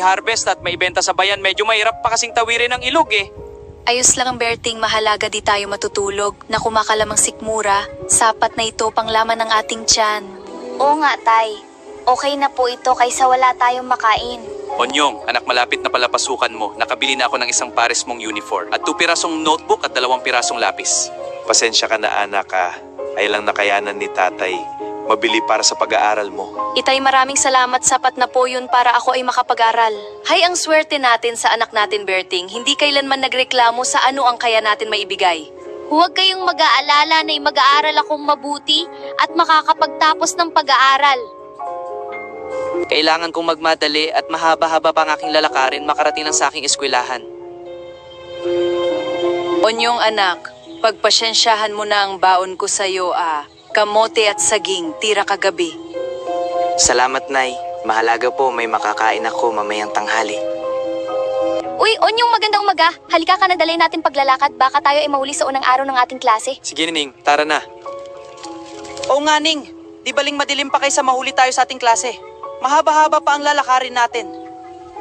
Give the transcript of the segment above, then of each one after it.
harvest at maibenta sa bayan, medyo mahirap pa kasing tawirin ang ilog eh. Ayos lang ang Berting, mahalaga di tayo matutulog. Na kumakalamang sikmura, sapat na ito pang laman ng ating tiyan. Oo nga, Tay. Okay na po ito kaysa wala tayong makain. Onyong, anak, malapit na pala pasukan mo. Nakabili na ako ng isang pares mong uniform at 2 pirasong notebook at 2 pirasong lapis. Pasensya ka na anak ha. Ay lang nakayanan ni tatay. Mabili para sa pag-aaral mo. Itay, maraming salamat, sapat na po yun para ako ay makapag-aral. Hay, ang swerte natin sa anak natin, Berting. Hindi kailanman nagreklamo sa ano ang kaya natin maibigay. Huwag kayong mag-aalala na mag-aaral akong mabuti at makakapagtapos ng pag-aaral. Kailangan kong magmadali at mahaba-haba pa ang aking lalakarin makarating ng sa aking eskwelahan. Onyong anak, pagpasyensyahan mo na ang baon ko sa'yo, kamote at saging, tira kagabi. Salamat, Nay. Mahalaga po may makakain ako mamayang tanghali. Uy, Onyong, magandang umaga. Halika ka na, dalhin natin paglalakad. Baka tayo ay mahuli sa unang araw ng ating klase. Sige, Nining, tara na. Oo nga, Ning. Di baling madilim pa kaysa mahuli tayo sa ating klase. Mahaba-haba pa ang lalakarin natin.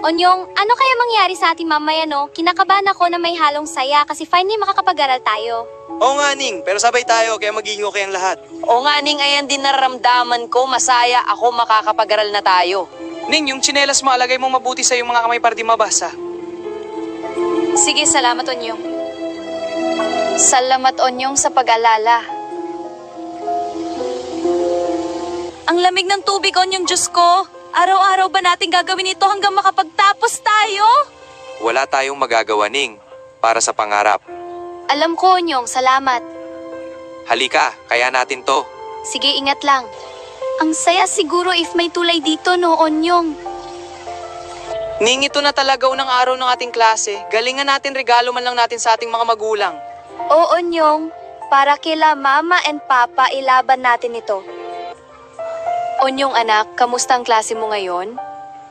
Onyong, ano kaya mangyari sa ating mamaya, no? Kinakabahan ako na may halong saya kasi finally makakapag-aral tayo. Oo nga Ning, pero sabay tayo kaya magiging okay ang lahat. O nga, Ning, ayan din nararamdaman ko, masaya ako makakapag-aral na tayo. Ning, yung tsinelas mo, alagay mong mabuti sa iyong mga kamay para di mabasa. Sige, salamat, Onyong. Salamat, Onyong, sa pag-alala. Ang lamig ng tubig, Onyong, Diyos ko. Araw-araw ba natin gagawin ito hanggang makapagtapos tayo? Wala tayong magagawa Ning, para sa pangarap. Alam ko, Onyong, salamat. Halika, kaya natin to. Sige, ingat lang. Ang saya siguro if may tulay dito, no, Onyong? Ning, ito na talaga unang araw ng ating klase. Galingan natin, regalo man lang natin sa ating mga magulang. Oo, Onyong. Para kila Mama and Papa, ilaban natin ito. Onyong, anak, kamusta ang klase mo ngayon?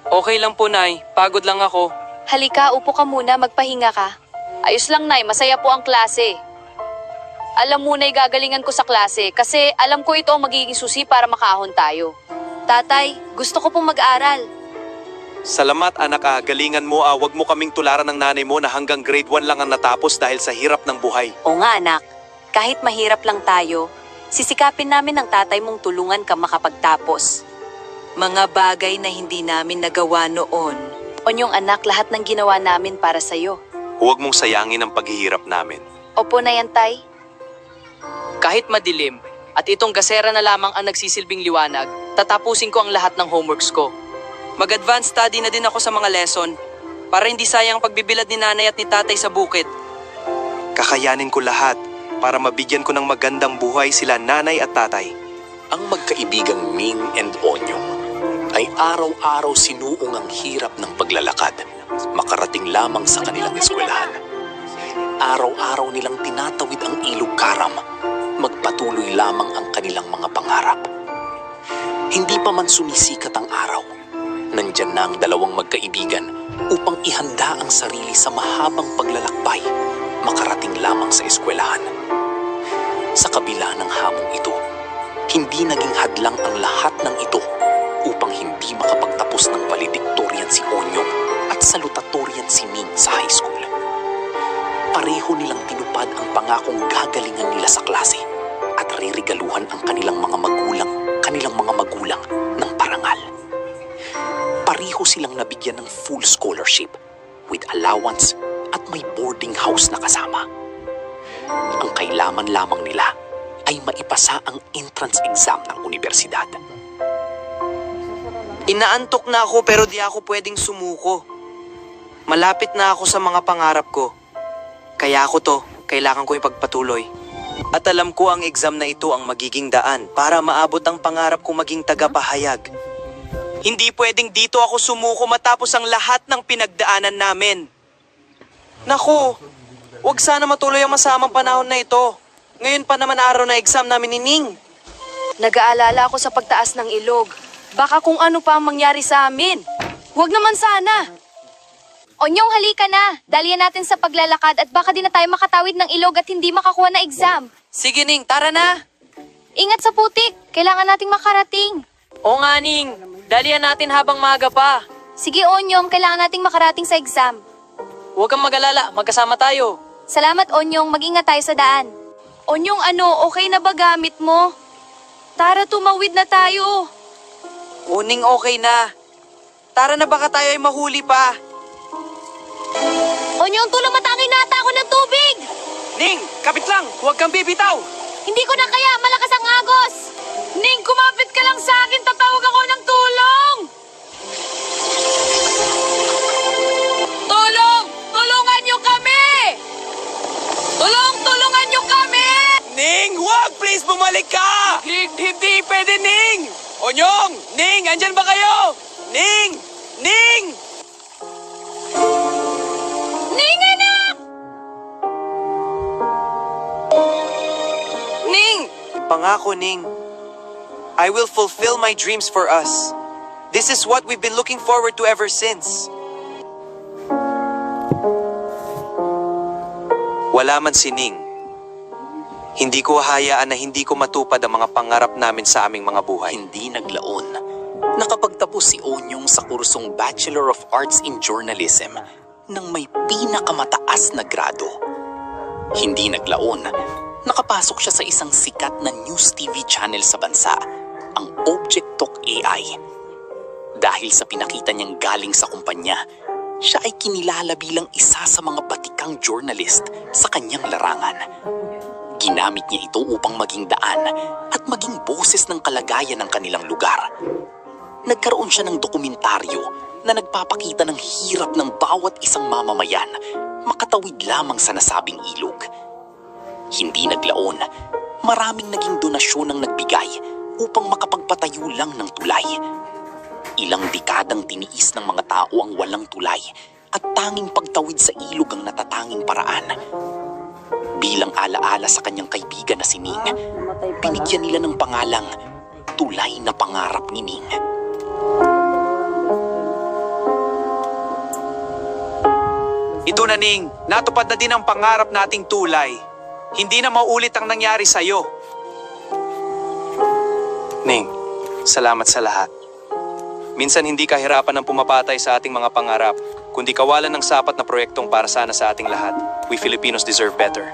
Okay lang po, Nay. Pagod lang ako. Halika, upo ka muna, magpahinga ka. Ayos lang, Nay, masaya po ang klase. Alam mo, Nay, gagalingan ko sa klase kasi alam ko ito ang magiging susi para makahon tayo. Tatay, gusto ko pong mag-aral. Salamat anak ha, galingan mo wag mo kaming tularan ng nanay mo na hanggang grade 1 lang ang natapos dahil sa hirap ng buhay. O nga, anak, kahit mahirap lang tayo, sisikapin namin ng tatay mong tulungan ka makapagtapos. Mga bagay na hindi namin nagawa noon. Onyong anak, lahat ng ginawa namin para sa'yo. Huwag mong sayangin ang paghihirap namin. Opo na yan, tay. Kahit madilim at itong gasera na lamang ang nagsisilbing liwanag, tatapusin ko ang lahat ng homeworks ko. Mag-advance study na din ako sa mga lesson para hindi sayang ang pagbibilad ni nanay at ni tatay sa bukid. Kakayanin ko lahat para mabigyan ko ng magandang buhay sila nanay at tatay. Ang magkaibigang Ning and Onyong ay araw-araw sinuong ang hirap ng paglalakad, makarating lamang sa kanilang eskwelahan. Araw-araw nilang tinatawid ang ilog Karam, magpatuloy lamang ang kanilang mga pangarap. Hindi pa man sumisikat ang araw, nandyan na ang dalawang magkaibigan upang ihanda ang sarili sa mahabang paglalakbay, makarating lamang sa eskwelahan. Sa kabila ng hamong ito, hindi naging hadlang ang lahat ng ito upang hindi makapagtapos ng valedictorian si Onyong at salutatorian si Ning sa high school. Pareho nilang tinupad ang pangakong gagalingan nila sa klase at ririgaluhan ang kanilang mga magulang ng parangal. Pareho silang nabigyan ng full scholarship with allowance at may boarding house na kasama. Ang kailangan lamang nila ay maipasa ang entrance exam ng universidad. Inaantok na ako pero di ako pwedeng sumuko. Malapit na ako sa mga pangarap ko. Kaya ako to, kailangan ko ipagpatuloy. At alam ko ang exam na ito ang magiging daan para maabot ang pangarap ko maging tagapahayag. Hindi pwedeng dito ako sumuko matapos ang lahat ng pinagdaanan namin. Naku, wag sana matuloy ang masamang panahon na ito. Ngayon pa naman araw na exam namin ni Ning. Nag-aalala ako sa pagtaas ng ilog. Baka kung ano pa ang mangyari sa amin. Huwag naman sana. Onyong, halika na. Dalian natin sa paglalakad at baka di na tayo makatawid ng ilog at hindi makakuha na exam. Sige Ning, tara na. Ingat sa putik. Kailangan nating makarating. O nga, Ning, dalian natin habang maaga pa. Sige, Onyong, kailangan nating makarating sa exam. Huwag kang mag-alala, magkasama tayo. Salamat, Onyong. Mag-ingat tayo sa daan. Onyong, okay na ba gamit mo? Tara, tumawid na tayo. Uning okay na. Tara na, baka tayo ay mahuli pa. Onyong, tulong matangin na ata ako ng tubig! Ning, kapit lang, huwag kang bibitaw. Hindi ko na kaya, malakas ang agos! Ning, kumapit ka lang sa akin, tatawag ako ng tulong! Tulong! Tulungan niyo kami! Tulungan niyo kami! Ning, wag! Please, bumalik ka! Hindi pwede, Ning! Onyong! Ning, andyan ba kayo? Ning! Ning! Ning, anak! Ning! Pangako, Ning. I will fulfill my dreams for us. This is what we've been looking forward to ever since. Wala man si Ning. Hindi ko hayaan na hindi ko matupad ang mga pangarap namin sa aming mga buhay. Hindi naglaon. Nakapagtapos si Onyong sa kursong Bachelor of Arts in Journalism ng may pinakamataas na grado. Hindi naglaon. Nakapasok siya sa isang sikat na news TV channel sa bansa, ang Object Talk AI. Dahil sa pinakita niyang galing sa kumpanya, siya ay kinilala bilang isa sa mga batikang journalist sa kanyang larangan. Ginamit niya ito upang maging daan at maging boses ng kalagayan ng kanilang lugar. Nagkaroon siya ng dokumentaryo na nagpapakita ng hirap ng bawat isang mamamayan makatawid lamang sa nasabing ilog. Hindi naglaon, maraming naging donasyon ang nagbigay upang makapagpatayo lang ng tulay. Ilang dekadang tiniis ng mga tao ang walang tulay at tanging pagtawid sa ilog ang natatanging paraan. Bilang alaala sa kanyang kaibigan na si Ning, binigyan nila ng pangalang Tulay na Pangarap ni Ning. Ito na, Ning. Natupad na din ang pangarap nating tulay. Hindi na maulit ang nangyari sa'yo. Ning, salamat sa lahat. Minsan hindi kahirapan ang pumapatay sa ating mga pangarap, kundi kawalan ng sapat na proyektong para sana sa ating lahat. We Filipinos deserve better.